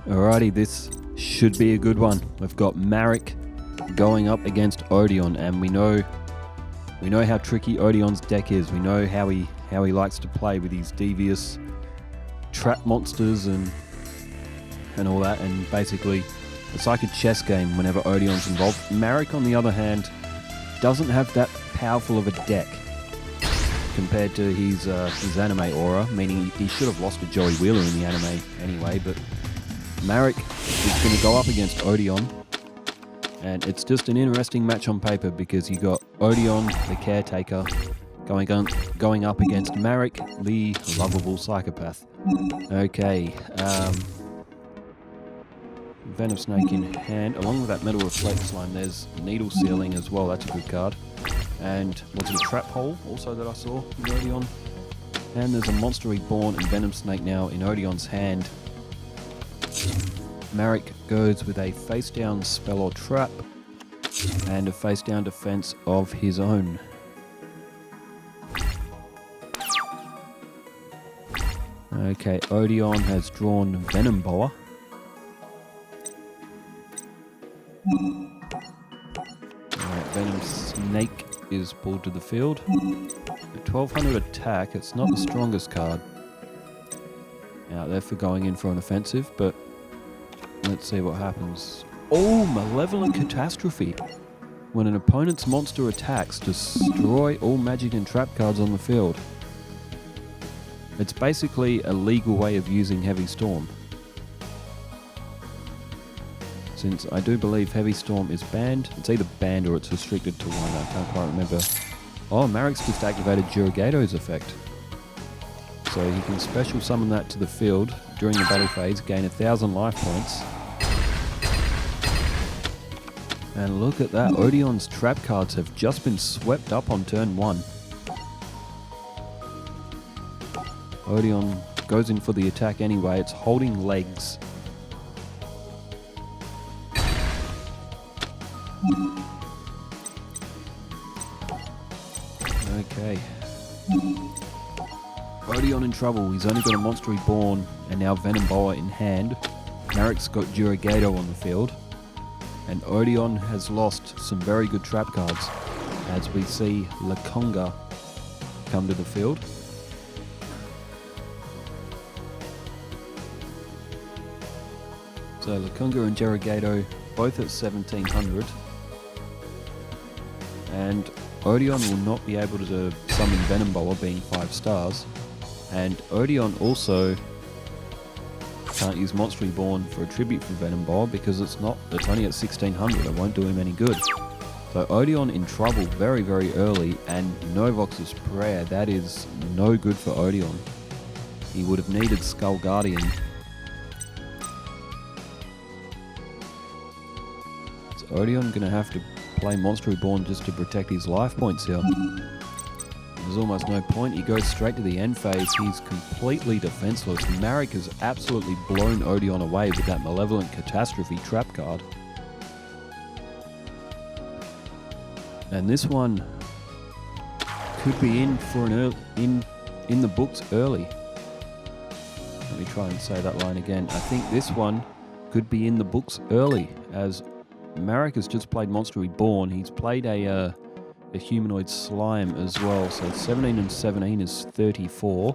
Alrighty, this should be a good one. We've got Marik going up against Odion, and we know how tricky Odion's deck is. We know how he likes to play with his devious trap monsters and all that, and basically it's like a chess game whenever Odion's involved. Marik, on the other hand, doesn't have that powerful of a deck compared to his anime aura, meaning he should have lost to Joey Wheeler in the anime anyway, but Marik is going to go up against Odion, and it's just an interesting match on paper because you got Odion, the caretaker, going up against Marik, the lovable psychopath. Okay, Venom Snake in hand, along with that Metal Reflex line. There's Needle Sealing as well, that's a good card. And was it a Trap Hole also that I saw in Odion? And there's a Monster Reborn and Venom Snake now in Odion's hand. Marik goes with a face down spell or trap and a face down defense of his own. Okay, Odion has drawn Venom Boa. Alright, Venom Snake is pulled to the field. A 1200 attack, it's not the strongest card out there for going in for an offensive, but let's see what happens. Oh, Malevolent Catastrophe. When an opponent's monster attacks, destroy all magic and trap cards on the field. It's basically a legal way of using Heavy Storm, since I do believe Heavy Storm is banned. It's either banned or it's restricted to one, I can't quite remember. Oh, Marik's just activated Yugioh's effect. So he can special summon that to the field during the battle phase, gain 1,000 life points. And look at that, Odion's trap cards have just been swept up on turn 1. Odion goes in for the attack anyway, it's holding legs. Okay. Odion in trouble. He's only got a Monster Reborn and now Venom Boa in hand. Marik's got Yugioh on the field. And Odion has lost some very good trap cards as we see Lakonga come to the field. So Lakonga and Yugioh both at 1700. And Odion will not be able to summon Venom Boa, being 5 stars. And Odion also can't use Monster Reborn for a tribute for Venom Boa because it's only at 1600, it won't do him any good. So Odion in trouble very, very early, and Novox's Prayer, that is no good for Odion. He would have needed Skull Guardian. So Odion going to have to play Monster Reborn just to protect his life points here. There's almost no point. He goes straight to the end phase. He's completely defenseless. Marik has absolutely blown Odion away with that Malevolent Catastrophe trap card. And this one could be in for an in the books early. Let me try and say that line again. I think this one could be in the books early, as Marik has just played Monster Reborn. He's played a humanoid slime as well. So 17 and 17 is 34.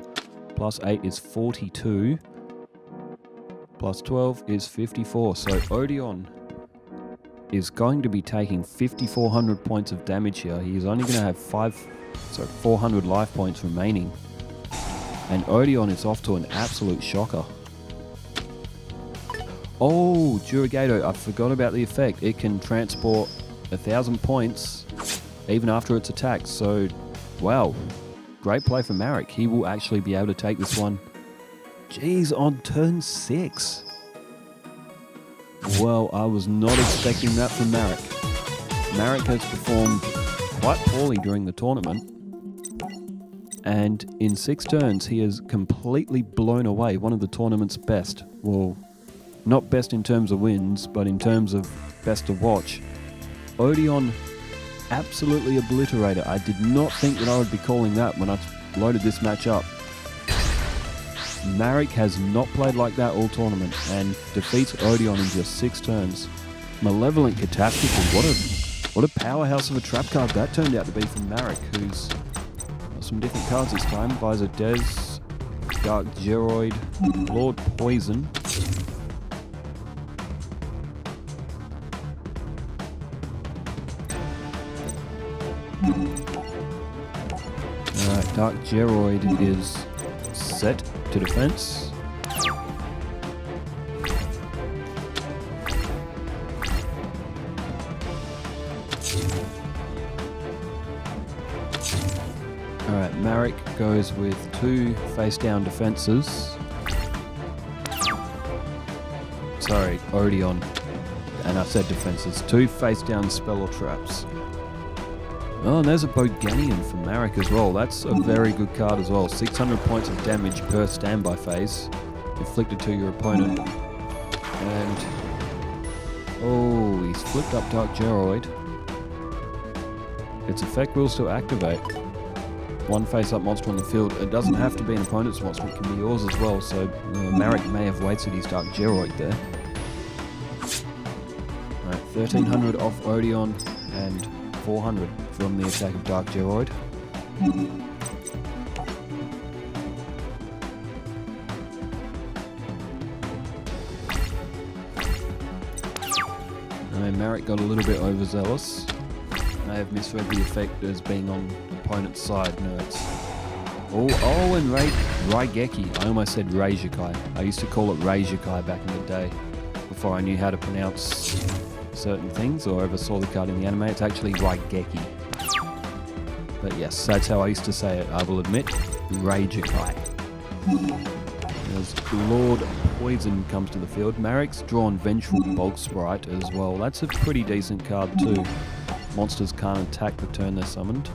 Plus 8 is 42. Plus 12 is 54. So Odion is going to be taking 5,400 points of damage here. He is only going to have 400 life points remaining. And Odion is off to an absolute shocker. Oh, Yugioh, I forgot about the effect. It can transport 1,000 points even after its attack. So, wow, great play for Marik. He will actually be able to take this one. Jeez, on turn 6. Well, I was not expecting that from Marik. Marik has performed quite poorly during the tournament. And in 6 turns, he has completely blown away one of the tournament's best. Well, not best in terms of wins, but in terms of best to watch. Odion absolutely obliterated. I did not think that I would be calling that when I loaded this match up. Marik has not played like that all tournament and defeats Odion in just 6 turns. Malevolent Catastrophe. What a powerhouse of a trap card that turned out to be from Marik, who's got some different cards this time. Visor Des, Dark Geroid, Lord Poison. Alright, Dark Geroid is set to defense. Alright, Marik goes with 2 face-down defenses. Sorry, Odion. And I said defenses. 2 face-down spell or traps. Oh, and there's a Boganian from Marik as well. That's a very good card as well. 600 points of damage per standby phase inflicted to your opponent. And oh, he's flipped up Dark Geroid. Its effect will still activate. 1 face-up monster on the field. It doesn't have to be an opponent's monster, it can be yours as well. So Marik may have wasted his Dark Geroid there. Alright, 1300 off Odion and 400 from the attack of Dark Geroid. And Marik got a little bit overzealous. May have misread the effect as being on the opponent's side. No, it's... Oh, and Raigeki. I almost said Reijikai. I used to call it Reijikai back in the day, before I knew how to pronounce certain things or ever saw the card in the anime. It's actually Raigeki. But yes, that's how I used to say it, I will admit. Reijikai. As Lord Poison comes to the field, Marik's drawn Vengeful Bog Sprite as well. That's a pretty decent card too. Monsters can't attack the turn they're summoned.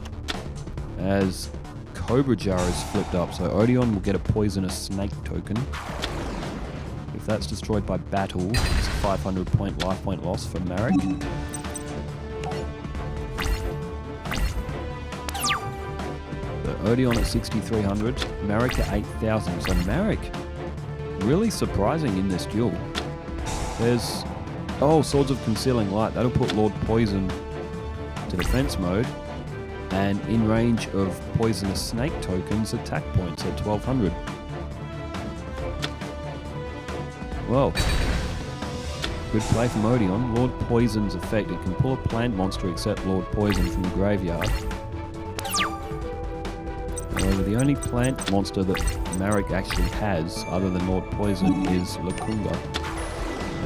As Cobra Jar is flipped up, so Odion will get a Poisonous Snake token. If that's destroyed by battle, it's a 500 point life point loss for Marik. So Odion at 6,300, Marik at 8,000. So Marik, really surprising in this duel. There's, Swords of Concealing Light. That'll put Lord Poison to defense mode. And in range of Poisonous Snake tokens, attack points at 1,200. Well, good play from Odion. Lord Poison's effect, it can pull a plant monster except Lord Poison from the graveyard. However, the only plant monster that Marik actually has, other than Lord Poison, is Lakunga.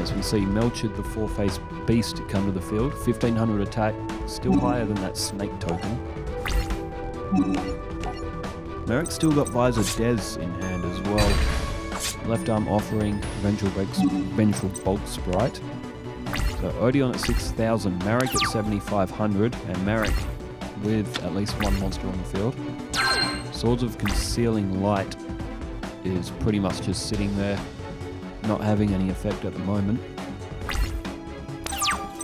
As we see Melchid, the 4-face beast, come to the field. 1,500 attack, still higher than that snake token. Marik's still got Visor Des in hand as well. Left arm offering Vengeful Bulk Sprite. So Odion at 6,000, Marik at 7,500, and Marik with at least 1 monster on the field. Swords of Concealing Light is pretty much just sitting there, not having any effect at the moment.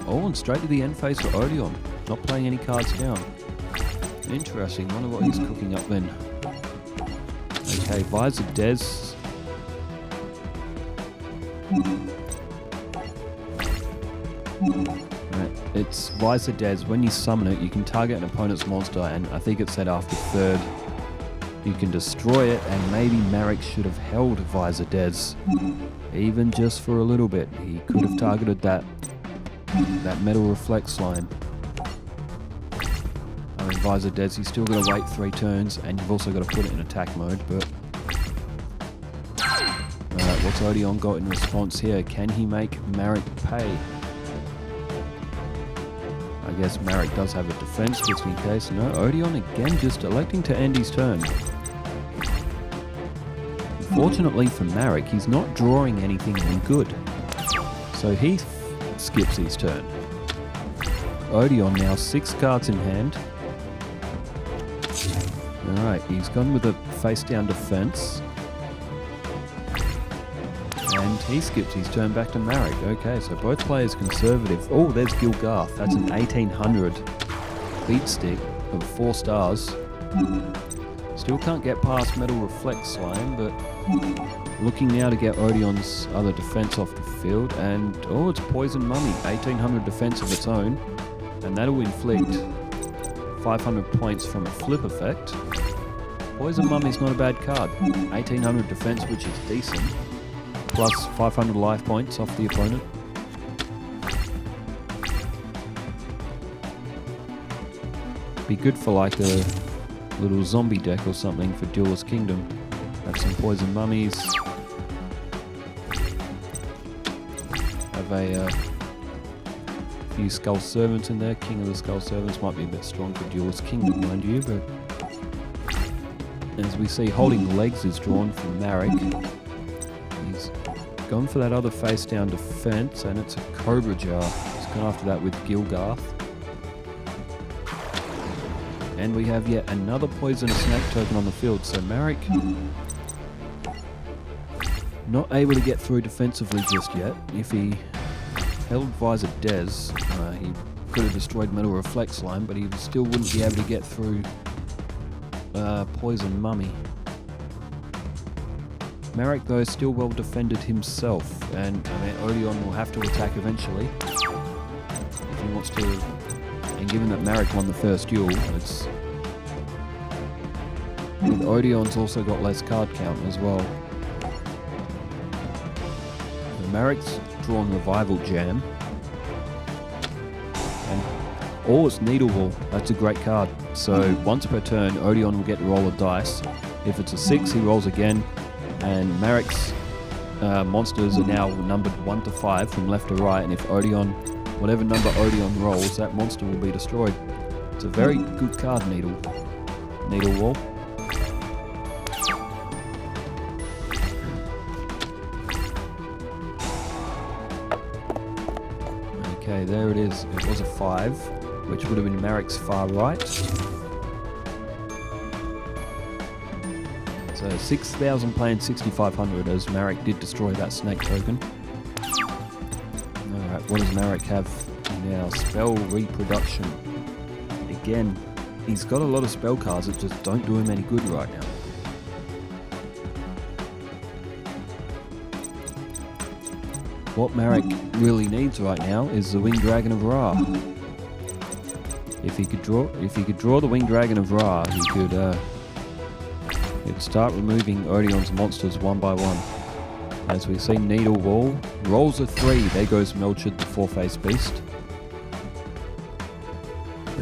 Oh, and straight to the end phase for Odion, not playing any cards down. Interesting, wonder what he's cooking up then. Okay, Visor Des. Right, it's Visor Des. When you summon it, you can target an opponent's monster, and I think it said after 3rd you can destroy it, and maybe Marik should have held Visor Des, even just for a little bit. He could have targeted that Metal Reflect slime. I mean, Visor Des, you've still got to wait 3 turns, and you've also got to put it in attack mode, but... Alright, what's Odion got in response here? Can he make Marik pay? I guess Marik does have a defense just in case. No, Odion again just electing to end his turn. Unfortunately for Marik, he's not drawing anything good. So he skips his turn. Odion now 6 cards in hand. Alright, he's gone with a face-down defense. And he skips his turn back to Marik. Okay, so both players conservative. Oh, there's Gilgarth. That's an 1,800 beat stick of 4 stars. Still can't get past Metal Reflect Slime, but looking now to get Odion's other defense off the field. And, oh, it's Poison Mummy. 1800 defense of its own. And that'll inflict 500 points from a flip effect. Poison Mummy's not a bad card. 1800 defense, which is decent. Plus 500 life points off the opponent. Be good for like a little zombie deck or something for Duelist Kingdom. Have some Poison Mummies. Have a few Skull Servants in there. King of the Skull Servants might be a bit strong for Duelist Kingdom, mind you, but as we see, Holding Legs is drawn from Marik. He's gone for that other face down defense, and it's a Cobra Jar. He's gone after that with Gilgarth. And we have yet another Poisonous Snake token on the field, so Marik not able to get through defensively just yet. If he held Visor Des, he could have destroyed Metal Reflect Slime, but he still wouldn't be able to get through Poison Mummy. Marik, though, is still well defended himself, and I mean, Odion will have to attack eventually if he wants to. And given that Marik won the first duel, it's with Odion's also got less card count as well. So Marik's drawn Revival Jam. And it's Needle Wall. That's a great card. So once per turn, Odion will get to roll a dice. If it's a 6, he rolls again. And Marik's monsters are now numbered 1 to 5 from left to right. And if Odion, whatever number Odion rolls, that monster will be destroyed. It's a very good card, Needle Wall. Okay, there it is. It was a 5, which would have been Marik's far right. So 6,000 playing 6,500 as Marik did destroy that snake token. Alright, what does Marik have now? Spell Reproduction. Again, he's got a lot of spell cards that just don't do him any good right now. What Marik really needs right now is the Winged Dragon of Ra. If he could draw the Winged Dragon of Ra, he could start removing Odion's monsters one by one. As we see, Needle Wall rolls a 3. There goes Melchard, the 4-faced beast.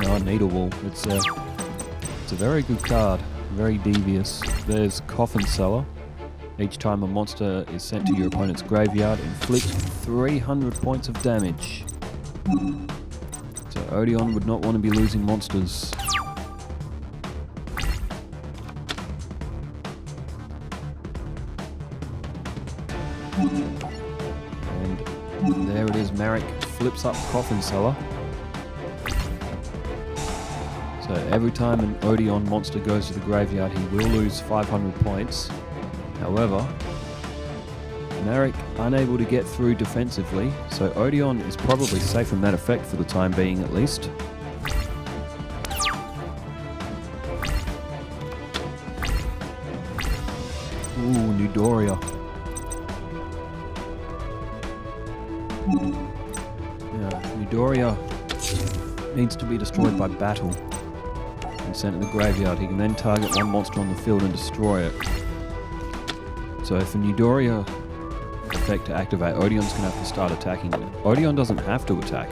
Oh, Needle Wall. It's a very good card. Very devious. There's Coffin Seller. Each time a monster is sent to your opponent's graveyard, inflict 300 points of damage. So Odion would not want to be losing monsters. And there it is, Marik flips up Coffin Seller. So every time an Odion monster goes to the graveyard, he will lose 500 points. However, Marik unable to get through defensively, so Odion is probably safe from that effect for the time being at least. Ooh, Newdoria. Yeah, Newdoria needs to be destroyed by battle and sent to the graveyard. He can then target one monster on the field and destroy it. So if a Newdoria effect to activate, Odion's going to have to start attacking it. Odion doesn't have to attack.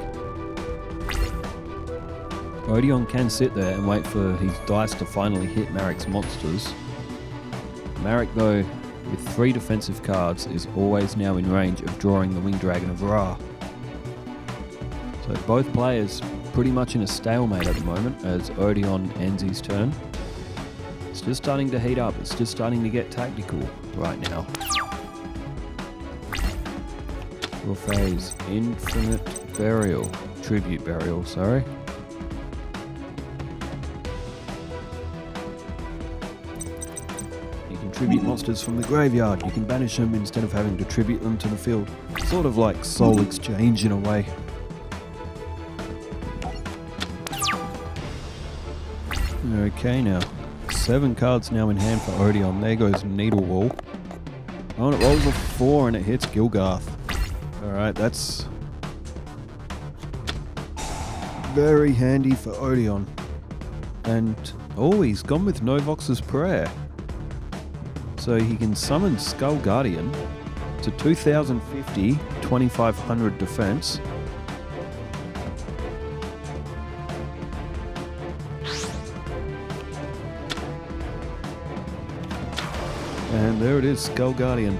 Odion can sit there and wait for his dice to finally hit Marik's monsters. Marik, though, with 3 defensive cards, is always now in range of drawing the Winged Dragon of Ra. So both players pretty much in a stalemate at the moment as Odion ends his turn. It's just starting to heat up. It's just starting to get tactical right now. Draw phase. Infinite Burial. Tribute Burial, sorry. You can tribute monsters from the graveyard. You can banish them instead of having to tribute them to the field. Sort of like Soul Exchange in a way. Okay, now 7 cards now in hand for Odion. There goes Needle Wall. Oh, and it rolls a 4 and it hits Gilgarth. Alright, that's very handy for Odion. And, oh, he's gone with Novox's Prayer. So he can summon Skull Guardian to 2050, 2500 defense. And there it is, Skull Guardian.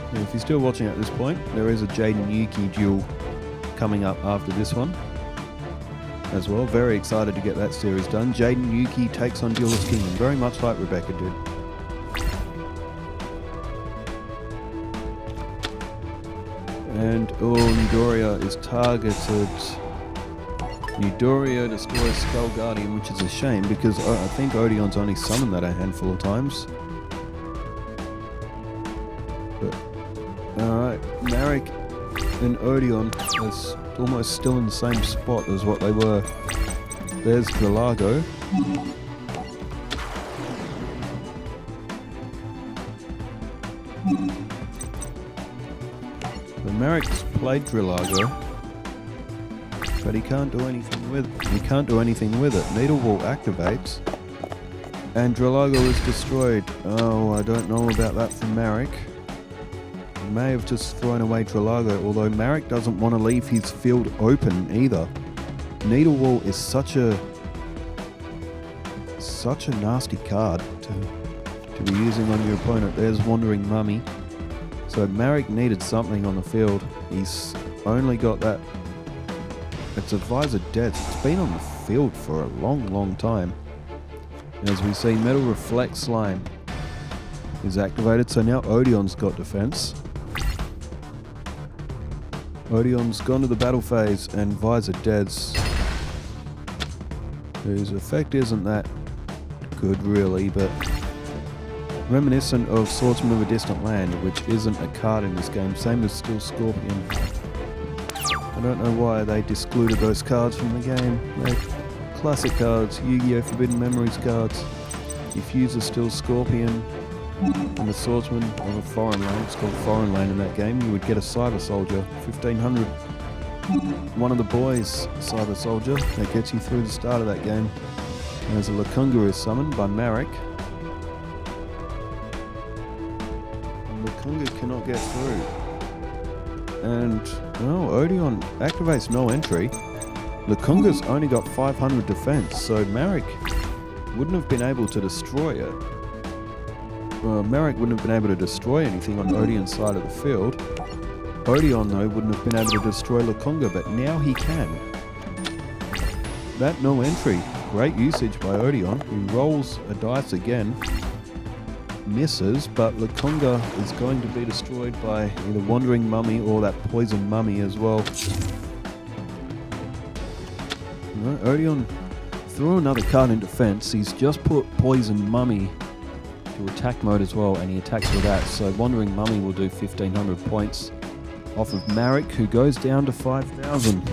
And if you're still watching at this point, there is a Jaden Yuki duel coming up after this one as well. Very excited to get that series done. Jaden Yuki takes on Duelist Kingdom, very much like Rebecca did. And Midoriya is targeted. Midoriya destroys Skull Guardian, which is a shame because I think Odion's only summoned that a handful of times. But alright, Marik and Odion is almost still in the same spot as what they were. There's Drallago. So Marik's played Drallago, but he can't do anything with it. Needle Wall activates, and Drallago is destroyed. Oh, I don't know about that from Marik. He may have just thrown away Drallago, although Marik doesn't want to leave his field open either. Needle Wall is such a nasty card to be using on your opponent. There's Wandering Mummy. So Marik needed something on the field. He's only got that. It's Advisor Death. It's been on the field for a long time. And as we see, Metal Reflect Slime is activated. So now Odion's got defense. Odion's gone to the battle phase, and Visor Dead's, whose effect isn't that good really, but reminiscent of Swordsman of a Distant Land, which isn't a card in this game, same as Steel Scorpion. I don't know why they discluded those cards from the game. They're classic cards, Yu-Gi-Oh! Forbidden Memories cards. If you use a Steel Scorpion and a Swordsman of a Foreign Land, it's called Foreign Land in that game, you would get a Cyber Soldier, 1500. One of the boys, Cyber Soldier, that gets you through the start of that game. As a Lukunga is summoned by Marik. Lukunga cannot get through. And, oh, Odion activates no entry. Lukunga's only got 500 defense, so Marik wouldn't have been able to destroy it. Well, Marik wouldn't have been able to destroy anything on Odion's side of the field. Odion, though, wouldn't have been able to destroy Lukunga, but now he can. That no entry. Great usage by Odion, who rolls a dice again. Misses, but Lukunga is going to be destroyed by either Wandering Mummy or that Poison Mummy as well. No, Odion threw another card in defense. He's just put Poison Mummy to attack mode as well, and he attacks with that. So Wandering Mummy will do 1500 points off of Marik, who goes down to 5000.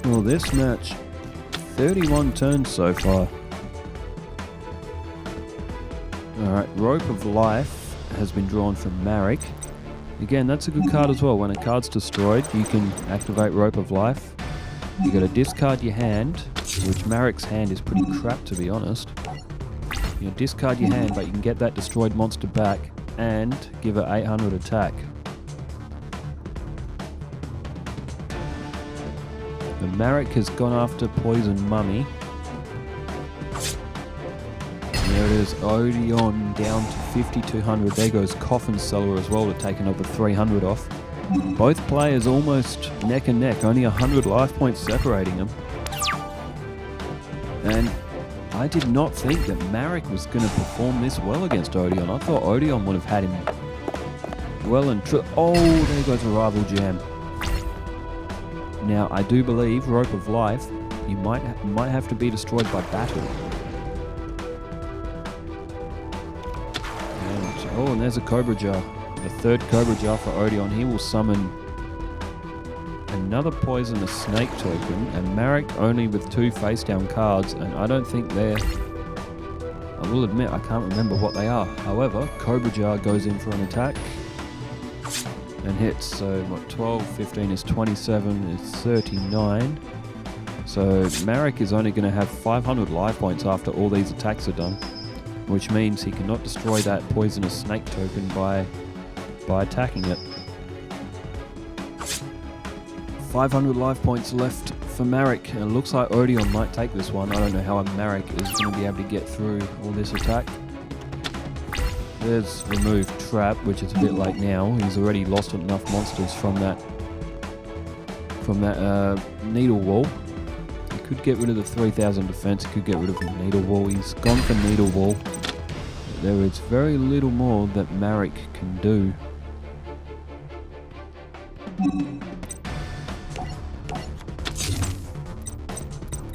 Well, this match, 31 turns so far. Alright, Rope of Life has been drawn from Marik. Again, that's a good card as well. When a card's destroyed, you can activate Rope of Life. You got to discard your hand, which Marik's hand is pretty crap, to be honest. You know, discard your hand, but you can get that destroyed monster back and give it 800 attack. The Marik has gone after Poison Mummy. There it is, Odion down to 5200. There goes Coffin Seller as well to take another 300 off. Both players almost neck and neck, only 100 life points separating them. And I did not think that Marik was going to perform this well against Odion. I thought Odion would have had him well and true. Oh, there goes a Rival Jam. Now, I do believe Rope of Life, you might have to be destroyed by battle. And there's a Cobra Jar. The third Cobra Jar for Odion. He will summon another poisonous snake token, and Marik only with 2 face-down cards, and I don't think they're... I will admit, I can't remember what they are. However, Cobra Jar goes in for an attack and hits. So what, 12, 15 is 27, is 39. So Marik is only going to have 500 life points after all these attacks are done, which means he cannot destroy that poisonous snake token by attacking it. 500 life points left for Marik, and it looks like Odion might take this one. I don't know how Marik is going to be able to get through all this attack. There's remove trap, which is a bit late now. He's already lost enough monsters from that needle wall. He could get rid of the 3000 defense. He could get rid of the needle wall. He's gone for needle wall. There is very little more that Marik can do.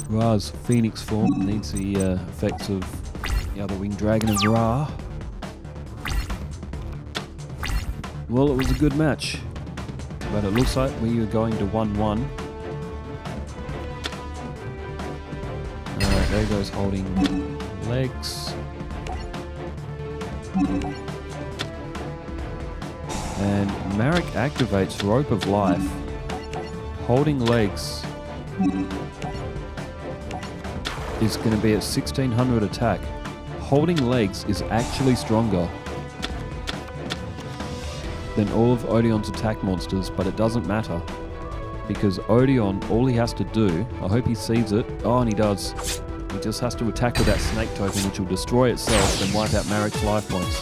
Ra's Phoenix form needs the effects of the other winged dragon of Ra. Well, it was a good match, but it looks like we are going to 1-1. Alright, there goes holding legs. And Marik activates Rope of Life. Holding legs is going to be at 1600 attack. Holding legs is actually stronger than all of Odion's attack monsters, but it doesn't matter, because Odion, all he has to do, I hope he sees it, oh, and he does, he just has to attack with that snake token, which will destroy itself and wipe out Marik's life points.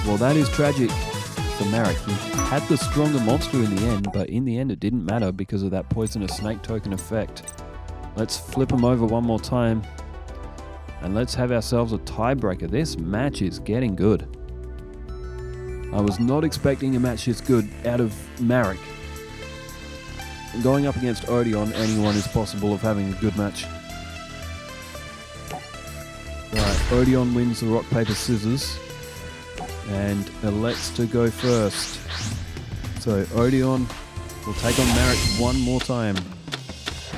Well, that is tragic for Marik. He had the stronger monster in the end, but in the end it didn't matter because of that poisonous snake token effect. Let's flip him over one more time, and let's have ourselves a tiebreaker. This match is getting good. I was not expecting a match this good out of Marik. Going up against Odion, anyone is possible of having a good match. Right, Odion wins the rock, paper, scissors and elects to go first. So Odion will take on Marik one more time,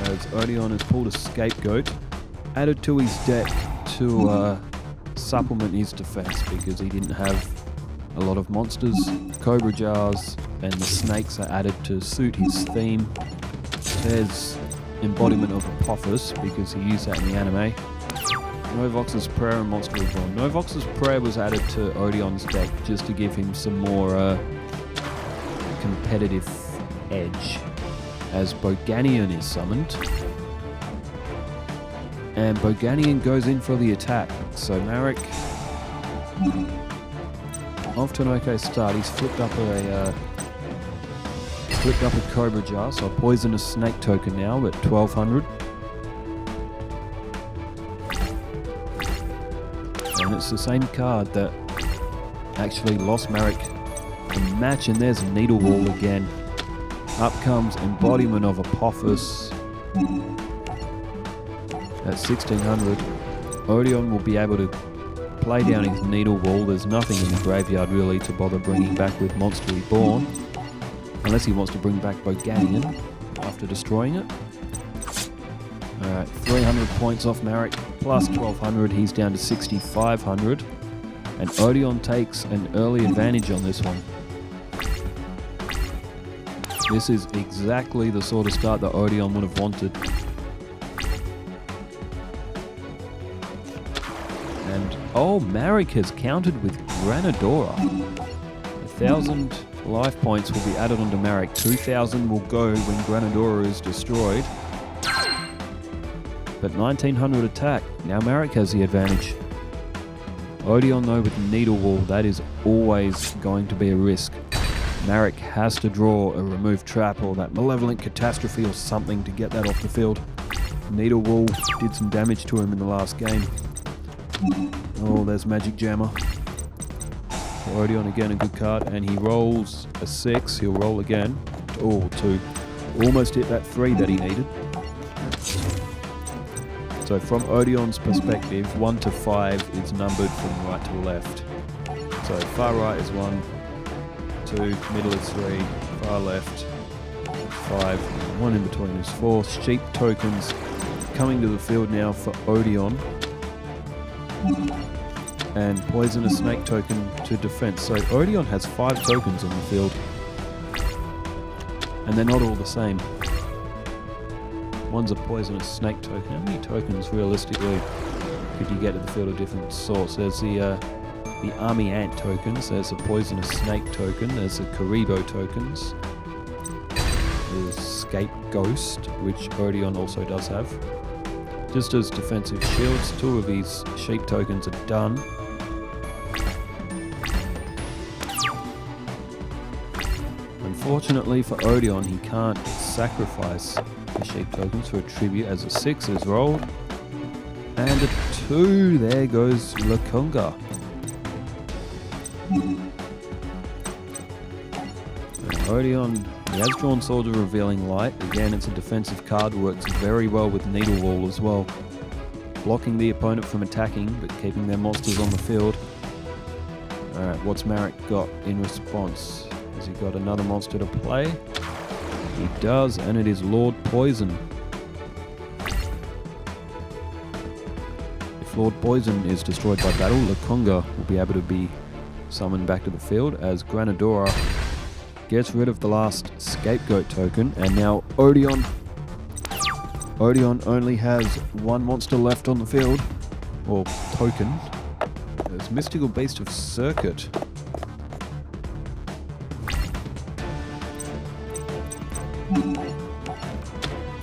as Odion has pulled a scapegoat, added to his deck to supplement his defense because he didn't have a lot of monsters. Cobra Jars and the snakes are added to suit his theme. There's embodiment of Apophis because he used that in the anime. Novox's Prayer and Monster Reborn. Novox's Prayer was added to Odion's deck just to give him some more competitive edge, as Boganian is summoned. And Boganian goes in for the attack. So Marik, off to an okay start. He's flipped up a Cobra Jar, so a poisonous snake token now at 1200. And it's the same card that actually lost Marik the match, and there's a needle wall again. Up comes embodiment of Apophis at 1600. Odion will be able to play down his needle wall. There's nothing in the graveyard really to bother bringing back with Monster Reborn, unless he wants to bring back Boganian after destroying it. Alright, 300 points off Marik, plus 1200, he's down to 6500. And Odion takes an early advantage on this one. This is exactly the sort of start that Odion would have wanted. And, oh, Marik has countered with Granadora. 1000 life points will be added onto Marik. 2000 will go when Granadora is destroyed. But 1900 attack. Now Marik has the advantage. Odion though with Needle Wall, that is always going to be a risk. Marik has to draw a remove trap or that malevolent catastrophe or something to get that off the field. Needle Wall did some damage to him in the last game. Oh, there's Magic Jammer. Odion again, a good card, and he rolls a 6. He'll roll again. Oh, 2. Almost hit that 3 that he needed. So from Odion's perspective, 1 to 5 is numbered from right to left. So far right is 1, 2, middle is 3, far left 5, one in between is 4. Sheep tokens coming to the field now for Odion. And poisonous snake token to defense. So Odion has 5 tokens on the field. And they're not all the same. One's a poisonous snake token. How many tokens realistically could you get to the field of different sorts? There's the army ant tokens, there's a poisonous snake token, there's the Karibo tokens, there's Scape Ghost, which Odion also does have. Just as defensive shields, 2 of these sheep tokens are done. Unfortunately for Odion, he can't sacrifice the sheep tokens for a tribute as a 6 is rolled. And a 2, there goes Lakunga. Odion, he has drawn Sword of Revealing Light. Again, it's a defensive card, works very well with Needle Wall as well. Blocking the opponent from attacking, but keeping their monsters on the field. Alright, what's Marik got in response? Has he got another monster to play? He does, and it is Lord Poison. If Lord Poison is destroyed by battle, Lakunga will be able to be summoned back to the field as Granadora gets rid of the last scapegoat token, and now Odion only has 1 monster left on the field, or token. There's Mystical Beast of Circuit.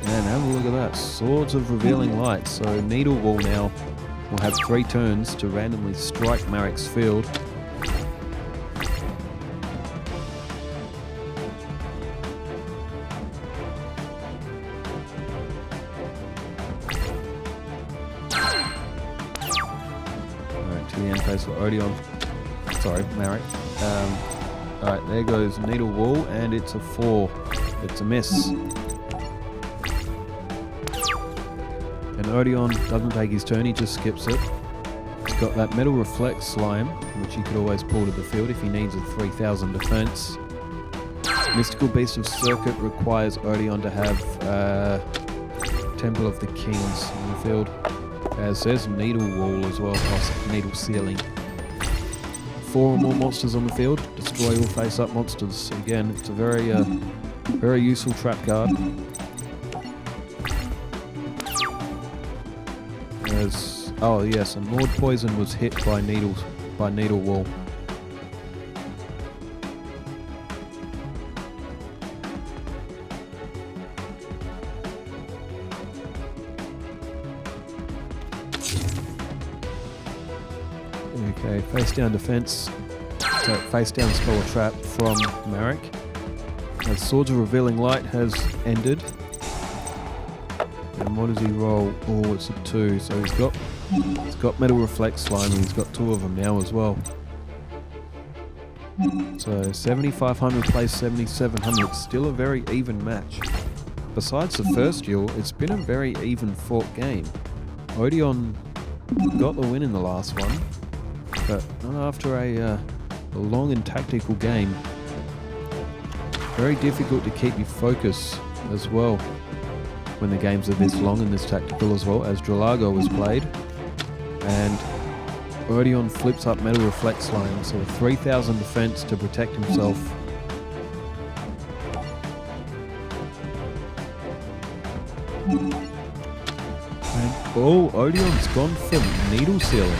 And have a look at that, Swords of Revealing Light. So Needle Wall now will have 3 turns to randomly strike Marik's field. To the end phase for Odion. Sorry, Marik. Alright, there goes Needle Wall, and it's a 4. It's a miss. And Odion doesn't take his turn, he just skips it. He's got that Metal Reflect Slime, which he could always pull to the field if he needs a 3000 defense. Mystical Beast of Circuit requires Odion to have Temple of the Kings in the field. As there's Needle Wall as well, plus Needle Ceiling. 4 or more monsters on the field, destroy all face-up monsters. Again, it's a very useful trap card. Oh yes, and Lord Poison was hit by Needle Wall. Okay, face down defense. So face down spell or trap from Marik. As Swords of Revealing Light has ended. And what does he roll? Oh, it's a 2. So he's got Metal Reflect Slime, and he's got 2 of them now as well. So 7,500 plays 7,700. Still a very even match. Besides the first duel, it's been a very even fought game. Odion got the win in the last one, but not after a long and tactical game. Very difficult to keep your focus as well when the games are this long and this tactical as well, as Dralago was played. And Odion flips up Metal Reflect Slime, so a 3000 defense to protect himself. And Odion's gone for Needle Ceiling.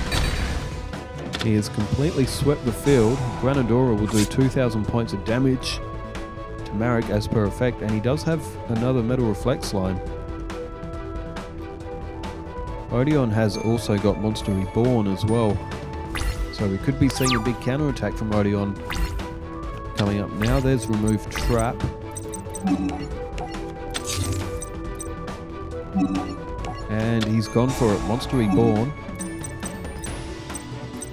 He has completely swept the field. Granadora will do 2000 points of damage to Marik as per effect, and he does have another Metal Reflect Slime. Odion has also got Monster Reborn as well, so we could be seeing a big counterattack from Odion coming up. Now there's Remove Trap. And he's gone for it, Monster Reborn.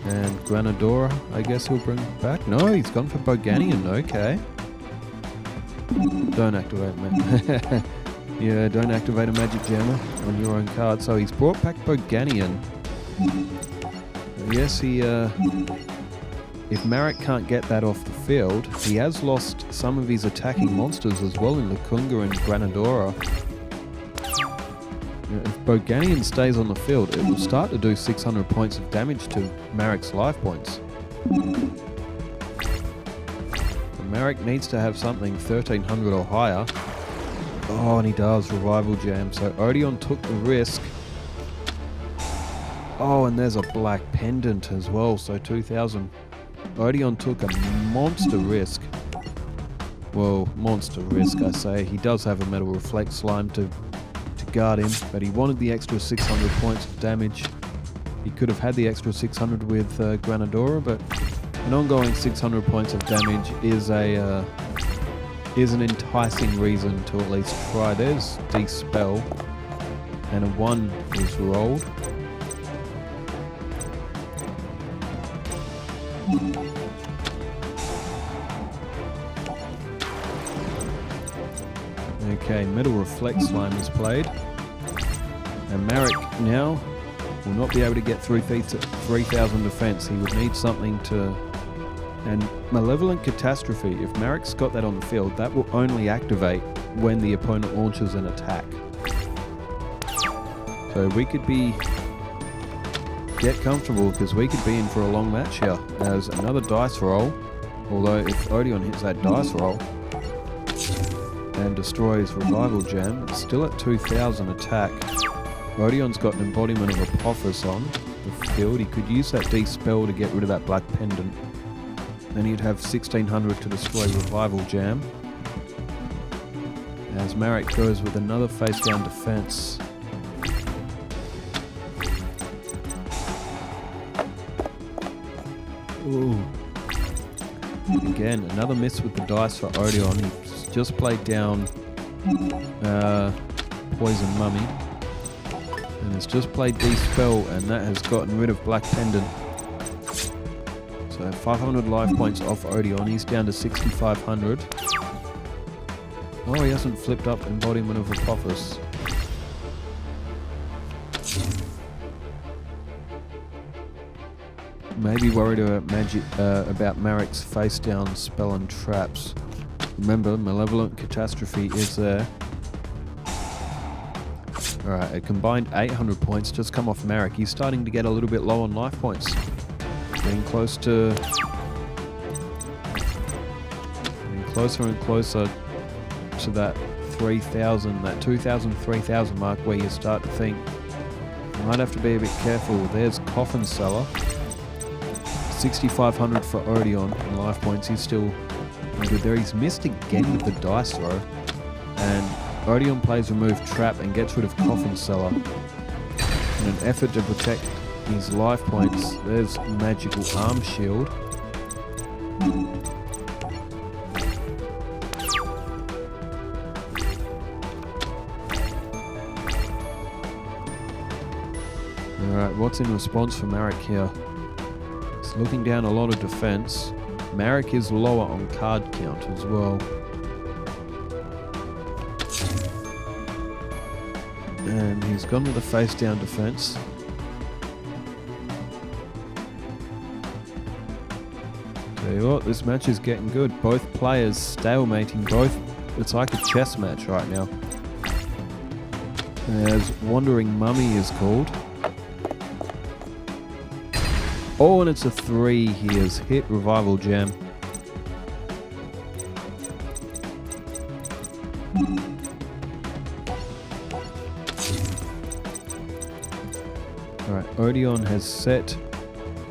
And Granadora, I guess he'll bring back. No, he's gone for Boganian, okay. Don't activate, man. Yeah, don't activate a magic jammer on your own card. So he's brought back Boganian. Yes, he if Marik can't get that off the field, he has lost some of his attacking monsters as well in Lukunga and Granadora. If Boganian stays on the field, it will start to do 600 points of damage to Marik's life points. Marik needs to have something 1300 or higher. Oh, and he does. Revival Jam. So Odion took the risk. Oh, and there's a black pendant as well. So 2000. Odion took a monster risk. Well, monster risk, I say. He does have a Metal Reflect Slime to guard him, but he wanted the extra 600 points of damage. He could have had the extra 600 with Granadora, but an ongoing 600 points of damage is an enticing reason to at least try. There's Dispel, and a 1 is rolled. Okay, Metal Reflect Slime is played. And Marik now will not be able to get through 3000 defense. He would need something to... And Malevolent Catastrophe, if Marik's got that on the field, that will only activate when the opponent launches an attack. So we could get comfortable, because we could be in for a long match here. As another dice roll, although if Odion hits that dice roll and destroys Revival Gem, it's still at 2000 attack. Odion's got an embodiment of Apophis on the field. He could use that Dispel to get rid of that black pendant. Then he'd have 1600 to destroy Revival Jam. As Marik goes with another face down defense. Ooh. Again, another miss with the dice for Odion. He's just played down Poison Mummy. And has just played Dispel, and that has gotten rid of Black Pendant. So 500 life points off Odion. He's down to 6500. Oh, he hasn't flipped up Embodiment of Apophis. Maybe worried about Marik's face down spell and traps. Remember, Malevolent Catastrophe is there. Alright, a combined 800 points just come off Marik. He's starting to get a little bit low on life points. Getting closer and closer to that 3000, that 2000, 3000 mark, where you start to think you might have to be a bit careful. There's Coffin Seller. 6500 for Odion in life points. He's still good there. He's missed again with the dice throw. And Odion plays Remove Trap and gets rid of Coffin Seller. In an effort to protect his life points, there's Magical Arm Shield. Alright, what's in response for Marik here? He's looking down a lot of defense. Marik is lower on card count as well. And he's gone with the face down defense. Tell you what, this match is getting good. Both players stalemating, both. It's like a chess match right now. As Wandering Mummy is called. Oh, and it's a 3. He has hit Revival Gem. Alright, Odion has set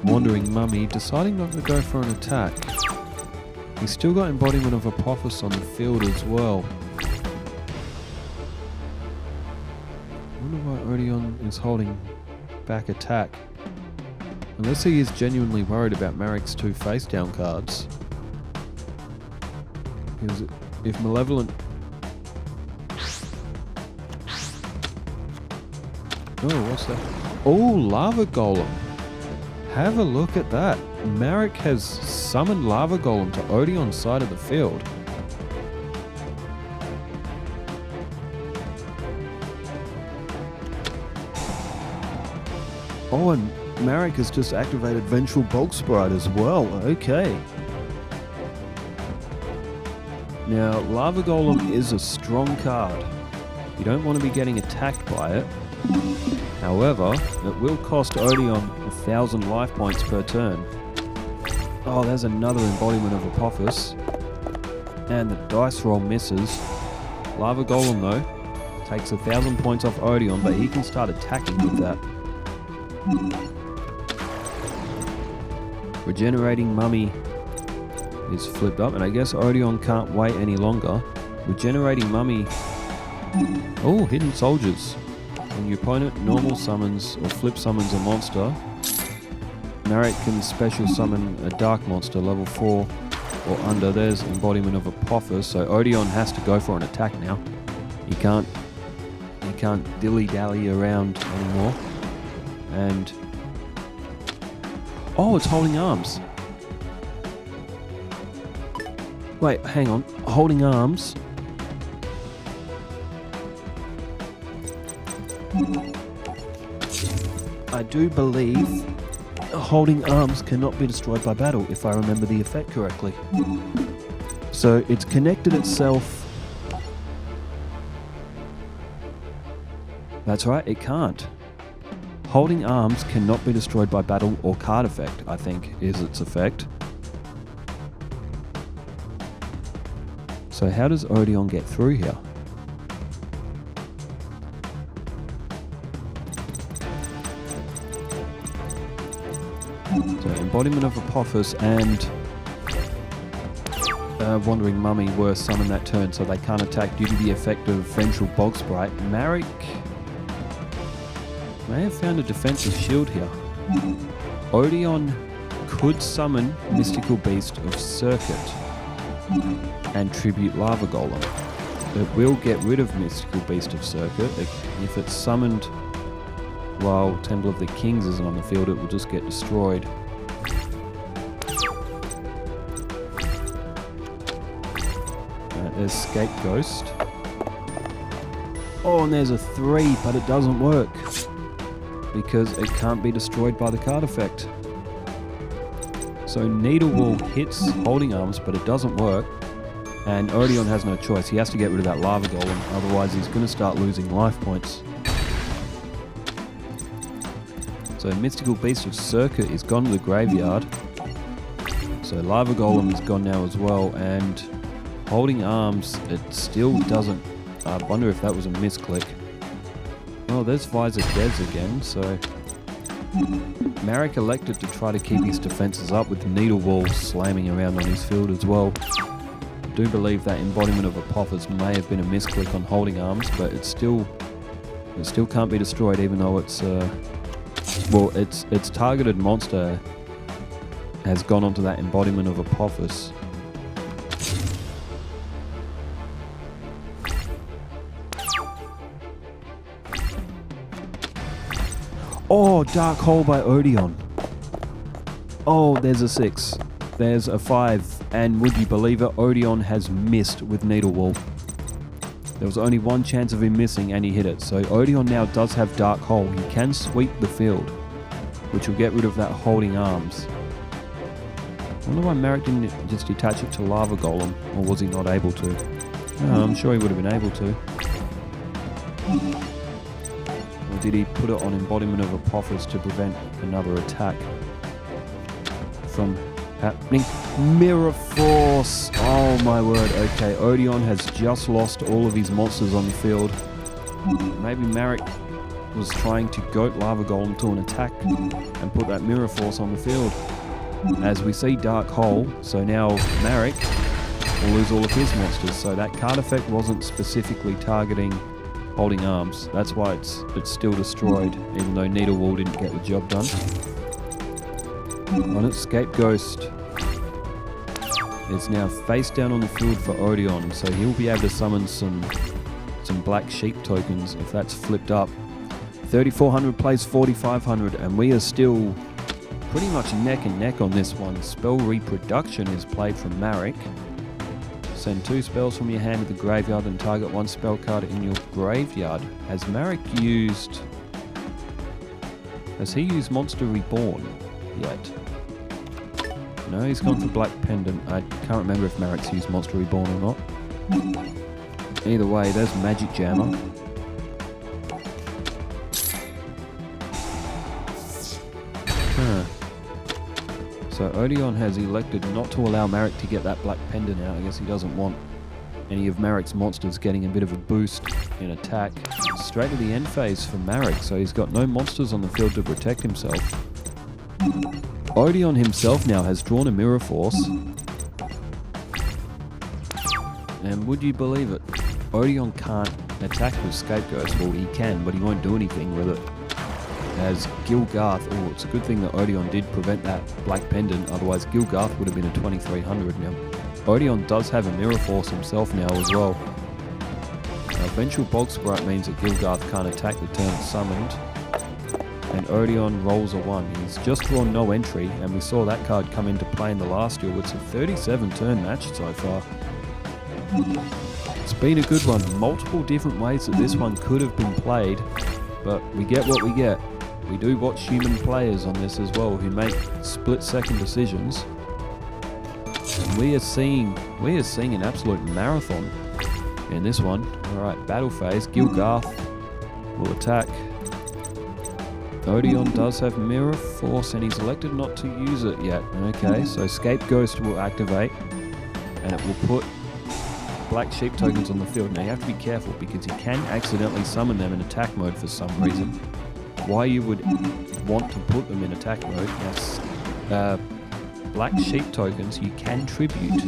Wandering Mummy, deciding not to go for an attack. He's still got Embodiment of Apophis on the field as well. I wonder why Odion is holding back attack. Unless he is genuinely worried about Marik's 2 face down cards. Because if Malevolent... Oh, what's that? Oh, Lava Golem. Have a look at that. Marik has summoned Lava Golem to Odion's side of the field. Oh, and Marik has just activated Vengeful Bulk Sprite as well. Okay. Now, Lava Golem is a strong card. You don't want to be getting attacked by it. However, it will cost Odion 1,000 life points per turn. Oh, there's another embodiment of Apophis. And the dice roll misses. Lava Golem, though, takes 1,000 points off Odion, but he can start attacking with that. Regenerating Mummy is flipped up, and I guess Odion can't wait any longer. Regenerating Mummy... Oh, Hidden Soldiers. When your opponent normal summons or flip summons a monster, Marik can special summon a dark monster level 4 or under. There's embodiment of Apophis, so Odion has to go for an attack now. He can't dilly-dally around anymore. And oh, it's holding arms. Wait, hang on. Holding arms. I do believe holding arms cannot be destroyed by battle, if I remember the effect correctly. So it's connected itself. That's right, it can't. Holding arms cannot be destroyed by battle or card effect, I think, is its effect. So how does Odion get through here? So embodiment of Apophis and Wandering Mummy were summoned that turn, so they can't attack due to the effect of Vengeful Bulk Sprite. Marik may have found a defensive shield here. Odion could summon Mystical Beast of Circuit and Tribute Lava Golem. It will get rid of Mystical Beast of Circuit. If it's summoned while Temple of the Kings isn't on the field, it will just get destroyed. There's Scapegoat. Oh, and there's a 3, but it doesn't work because it can't be destroyed by the card effect. So Needle Wall hits Holding Arms, but it doesn't work. And Odion has no choice. He has to get rid of that Lava Golem, otherwise he's going to start losing life points. So Mystical Beast of Circuit is gone to the graveyard. So Lava Golem is gone now as well, and Holding Arms, it still doesn't... I wonder if that was a misclick. Oh, there's Visor Devs again, so... Marik elected to try to keep his defenses up with Needle Wall slamming around on his field as well. I do believe that embodiment of Apophis may have been a misclick on Holding Arms, but it still can't be destroyed, even though it's well, its targeted monster has gone onto that embodiment of Apophis. Oh, Dark Hole by Odion. Oh, there's a 6. There's a 5. And would you believe it, Odion has missed with Needle Wall. There was only one chance of him missing and he hit it. So Odion now does have Dark Hole. He can sweep the field, which will get rid of that Holding Arms. I wonder why Marik didn't just detach it to Lava Golem, or was he not able to? No, I'm sure he would have been able to. Or did he put it on embodiment of Apophis to prevent another attack from happening? Mirror Force! Oh my word, okay. Odion has just lost all of his monsters on the field. Maybe Marik was trying to goat Lava Golem to an attack and put that Mirror Force on the field. As we see Dark Hole, so now Marik will lose all of his monsters. So that card effect wasn't specifically targeting Holding Arms. That's why it's still destroyed, even though Needle Wall didn't get the job done. On its Scapegoat is now face down on the field for Odion, so he'll be able to summon some black sheep tokens if that's flipped up. 3,400 plays 4,500, and we are still pretty much neck and neck on this one. Spell Reproduction is played from Marik. Send 2 spells from your hand to the graveyard and target 1 spell card in your graveyard. Has Marik used... Has he used Monster Reborn yet? No, he's gone for Black Pendant. I can't remember if Marik's used Monster Reborn or not. Either way, there's Magic Jammer. So Odion has elected not to allow Marik to get that Black Pendant out. I guess he doesn't want any of Marik's monsters getting a bit of a boost in attack. Straight to the end phase for Marik, so he's got no monsters on the field to protect himself. Odion himself now has drawn a Mirror Force. And would you believe it? Odion can't attack with Scapegoats. Well, he can, but he won't do anything with it. As Gilgarth, oh, it's a good thing that Odion did prevent that Black Pendant, otherwise Gilgarth would have been a 2300 now. Odion does have a Mirror Force himself now as well. Vengeful Bog Sprite means that Gilgarth can't attack the turn it's summoned. And Odion rolls a 1. He's just drawn no entry, and we saw that card come into play in the last duel. It's a 37 turn match so far. It's been a good one. Multiple different ways that this one could have been played, but we get what we get. We do watch human players on this as well who make split-second decisions. And we are seeing an absolute marathon in this one. Alright, battle phase. Gilgarth will attack. Odion does have Mirror Force and he's elected not to use it yet. Okay, so Scapegoat will activate and it will put Black Sheep tokens on the field. Now you have to be careful because you can accidentally summon them in attack mode for some reason. Why you would want to put them in attack mode? Yes. Black Sheep tokens you can tribute.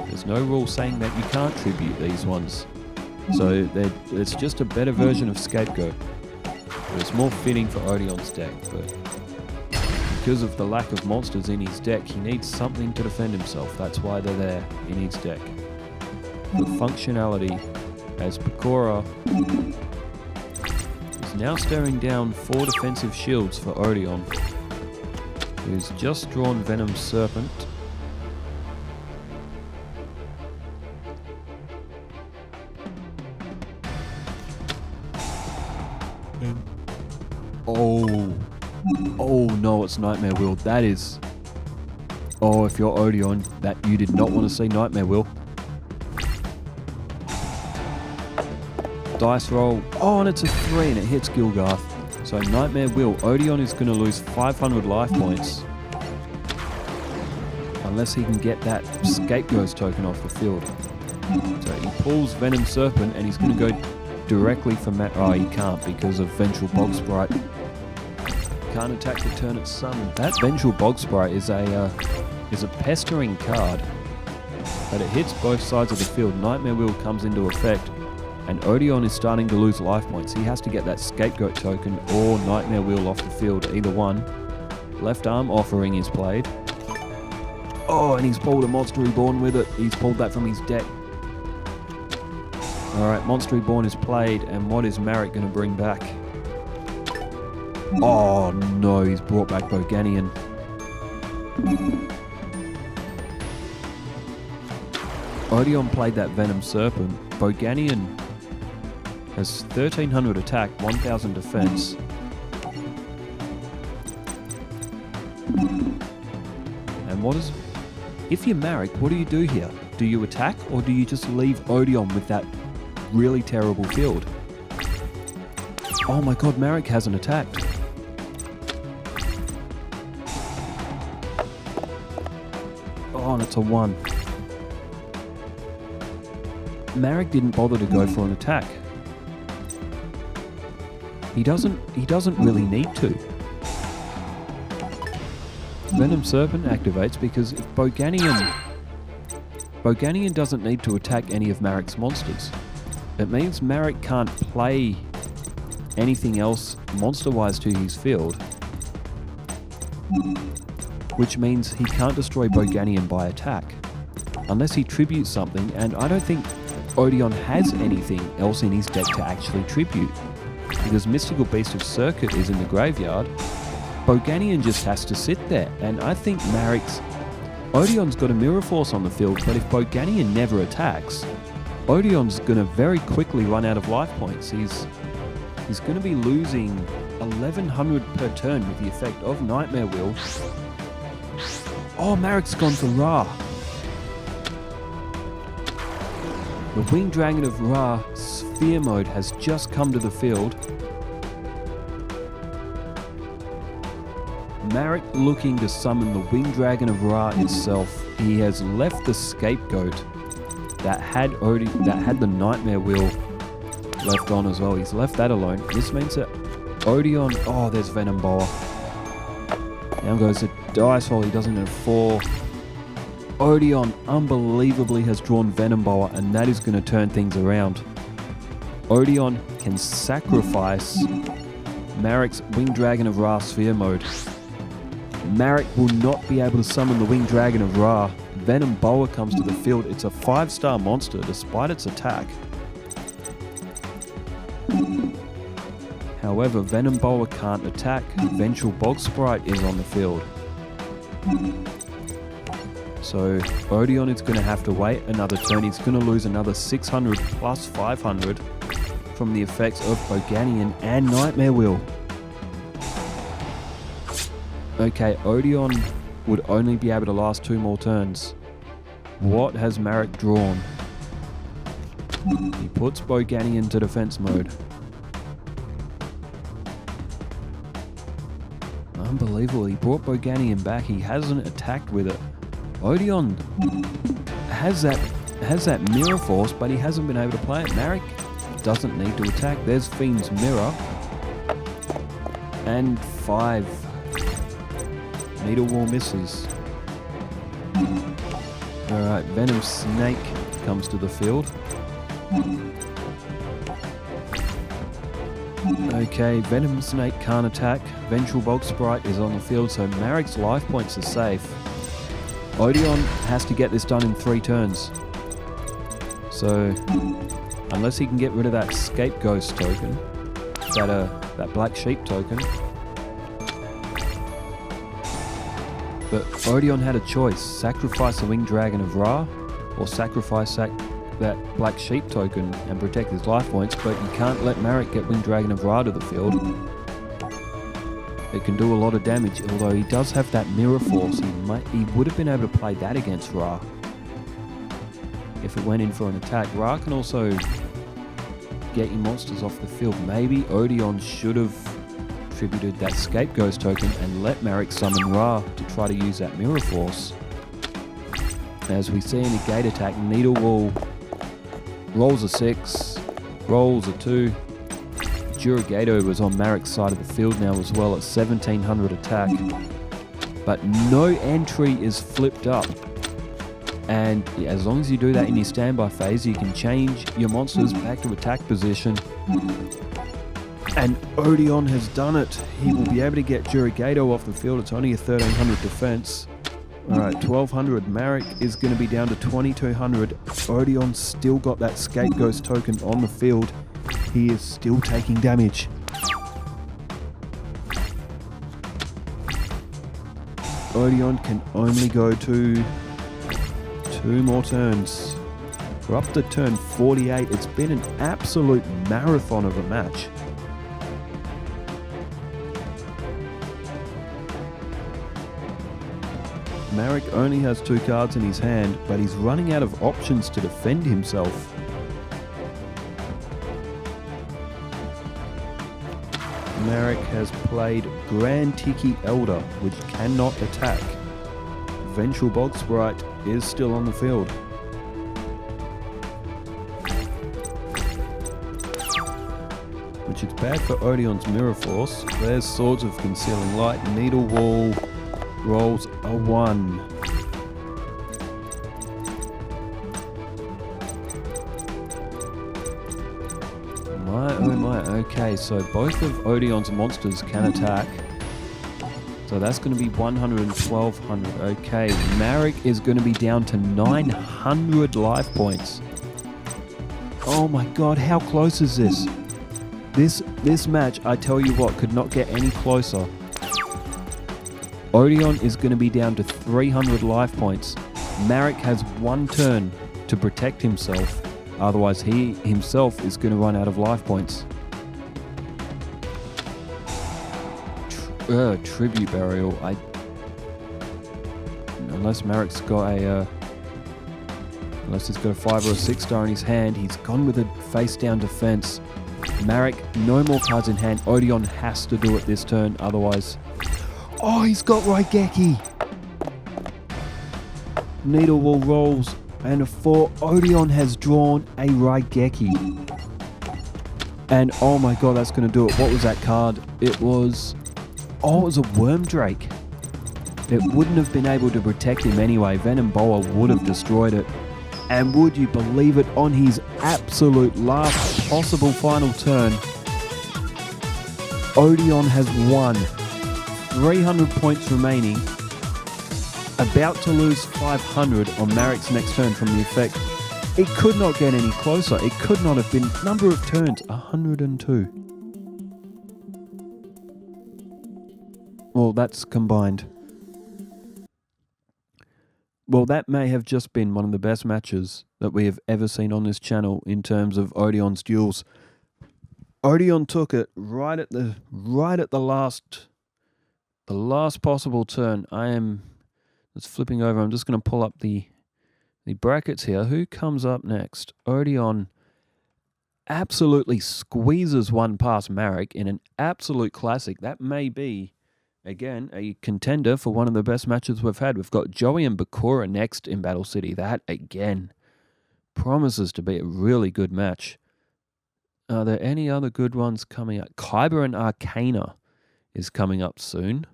There's no rule saying that you can't tribute these ones. So it's just a better version of Scapegoat. It's more fitting for Odion's deck, but because of the lack of monsters in his deck, he needs something to defend himself. That's why they're there in his deck. The functionality as Pekora is now staring down 4 defensive shields for Odion, who's just drawn Venom Serpent. Oh no, it's Nightmare Wheel. That is... Oh, if you're Odion, that you did not want to see Nightmare Wheel. Dice roll. Oh, and it's a 3 and it hits Gilgarth. So Nightmare Wheel. Odion is going to lose 500 life points. Unless he can get that Scapegoat token off the field. So he pulls Venom Serpent and he's going to go directly for Oh, he can't because of Vengeful Bog Sprite. Can't attack the turn it's summoned. That Vengeful Bog Sprite is a pestering card, but it hits both sides of the field. Nightmare Wheel comes into effect, and Odion is starting to lose life points. He has to get that Scapegoat token or Nightmare Wheel off the field, either one. Left Arm Offering is played. Oh, and he's pulled a Monster Reborn with it. He's pulled that from his deck. Alright, Monster Reborn is played, and what is Marik going to bring back? Oh no, he's brought back Boganian. Odion played that Venom Serpent. Boganian has 1300 attack, 1000 defense. And what is... If you're Marik, what do you do here? Do you attack, or do you just leave Odion with that really terrible field? Oh my god, Marik hasn't attacked. Oh, and it's a 1. Marik didn't bother to go for an attack. He doesn't really need to. Venom Serpent activates because if Boganian doesn't need to attack any of Marik's monsters. It means Marik can't play anything else monster-wise to his field, which means he can't destroy Boganian by attack, unless he tributes something, and I don't think Odion has anything else in his deck to actually tribute, because Mystical Beast of Circuit is in the graveyard. Boganian just has to sit there, and I think Odion's got a Mirror Force on the field, but if Boganian never attacks, Odion's going to very quickly run out of life points. He's going to be losing a 1100 per turn with the effect of Nightmare Wheel. Oh, Marik's gone for Ra. The Winged Dragon of Ra Sphere Mode has just come to the field. Marik looking to summon the Winged Dragon of Ra itself. He has left the Scapegoat that had the Nightmare Wheel left on as well. He's left that alone. This means that Odion... Oh, there's Venom Boa. Down goes the dice roll. He doesn't have 4. Odion unbelievably has drawn Venom Boa, and that is going to turn things around. Odion can sacrifice Marik's Winged Dragon of Ra Sphere Mode. Marik will not be able to summon the Winged Dragon of Ra. Venom Boa comes to the field. It's a 5-star monster despite its attack. However, Venom Boa can't attack. Vengeful Bog Sprite is on the field. So Odion is going to have to wait another turn. He's going to lose another 600 plus 500 from the effects of Boganian and Nightmare Wheel. Okay, Odion would only be able to last 2 more turns. What has Marik drawn? He puts Boganian to defense mode. Unbelievable, he brought Boganian back. He hasn't attacked with it. Odion has that Mirror Force, but he hasn't been able to play it. Marik doesn't need to attack. There's Fiend's Mirror. And 5. Needle Wall misses. Alright, Venom Snake comes to the field. Okay, Venom Snake can't attack. Vengeful Bog Sprite is on the field, so Marik's life points are safe. Odion has to get this done in 3 turns. So, unless he can get rid of that Scapegoat token, that Black Sheep token. But Odion had a choice: sacrifice the Winged Dragon of Ra, or sacrifice that Black Sheep token and protect his life points. But you can't let Marik get Winged Dragon of Ra to the field. It can do a lot of damage, although he does have that Mirror Force. He would have been able to play that against Ra if it went in for an attack. Ra can also get your monsters off the field. Maybe Odion should have tributed that Scapegoat token and let Marik summon Ra to try to use that Mirror Force. As we see in a gate attack, Needle Wall rolls a 6, rolls a 2. Yugioh was on Marik's side of the field now as well at 1700 attack. But no entry is flipped up. And as long as you do that in your standby phase, you can change your monsters back to attack position. And Odion has done it. He will be able to get Yugioh off the field. It's only a 1300 defense. Alright, 1200. Marik is going to be down to 2200. Odion's still got that Scapegoat token on the field. He is still taking damage. Odion can only go to 2 more turns. We're up to turn 48. It's been an absolute marathon of a match. Marik only has 2 cards in his hand, but he's running out of options to defend himself. Marik has played Grand Tiki Elder, which cannot attack. Vengeful Bog Sprite is still on the field. Which is bad for Odion's Mirror Force. There's Swords of Concealing Light. Needle Wall rolls a 1. Oh my, okay, so both of Odion's monsters can attack. So that's going to be 100 and 1200. Okay, Marik is going to be down to 900 life points. Oh my god, how close is this? This match, I tell you what, could not get any closer. Odion is going to be down to 300 life points. Marik has 1 turn to protect himself. Otherwise, he himself is going to run out of life points. Tribute burial. Unless Marik's got a unless he's got a 5 or a 6 star in his hand, he's gone with a face down defense. Marik, no more cards in hand. Odion has to do it this turn, otherwise. Oh, he's got Raigeki. Needle Wall rolls and a 4. Odion has drawn a Raigeki. And oh my god, that's going to do it. What was that card? It was a Worm Drake. It wouldn't have been able to protect him anyway. Venom Boa would have destroyed it. And would you believe it, on his absolute last possible final turn, Odion has won. 300 points remaining. About to lose 500 on Marik's next turn from the effect. It could not get any closer. It could not have been. Number of turns, 102. Well, that's combined. Well, that may have just been one of the best matches that we have ever seen on this channel in terms of Odion's duels. Odion took it right at the last possible turn. It's flipping over. I'm just going to pull up the brackets here. Who comes up next? Odion absolutely squeezes one past Marik in an absolute classic. That may be, again, a contender for one of the best matches we've had. We've got Joey and Bakura next in Battle City. That, again, promises to be a really good match. Are there any other good ones coming up? Kyber and Arcana is coming up soon.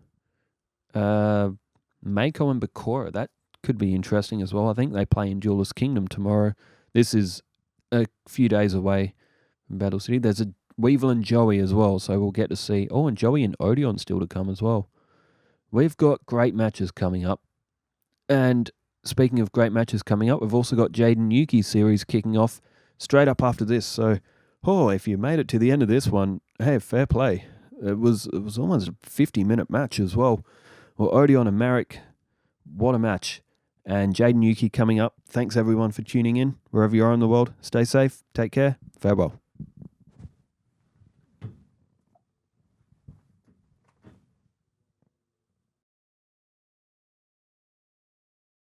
Mako and Bakura, that could be interesting as well. I think they play in Duelist Kingdom tomorrow. This is a few days away from Battle City. There's a Weevil and Joey as well, so we'll get to see. Oh, and Joey and Odion still to come as well. We've got great matches coming up. And speaking of great matches coming up, we've also got Jaden Yuki series kicking off straight up after this. So, if you made it to the end of this one, hey, fair play. It was almost a 50-minute match as well. Well, Odion and Marik, what a match. And Jaden Yuki coming up. Thanks everyone for tuning in. Wherever you are in the world, stay safe, take care, farewell.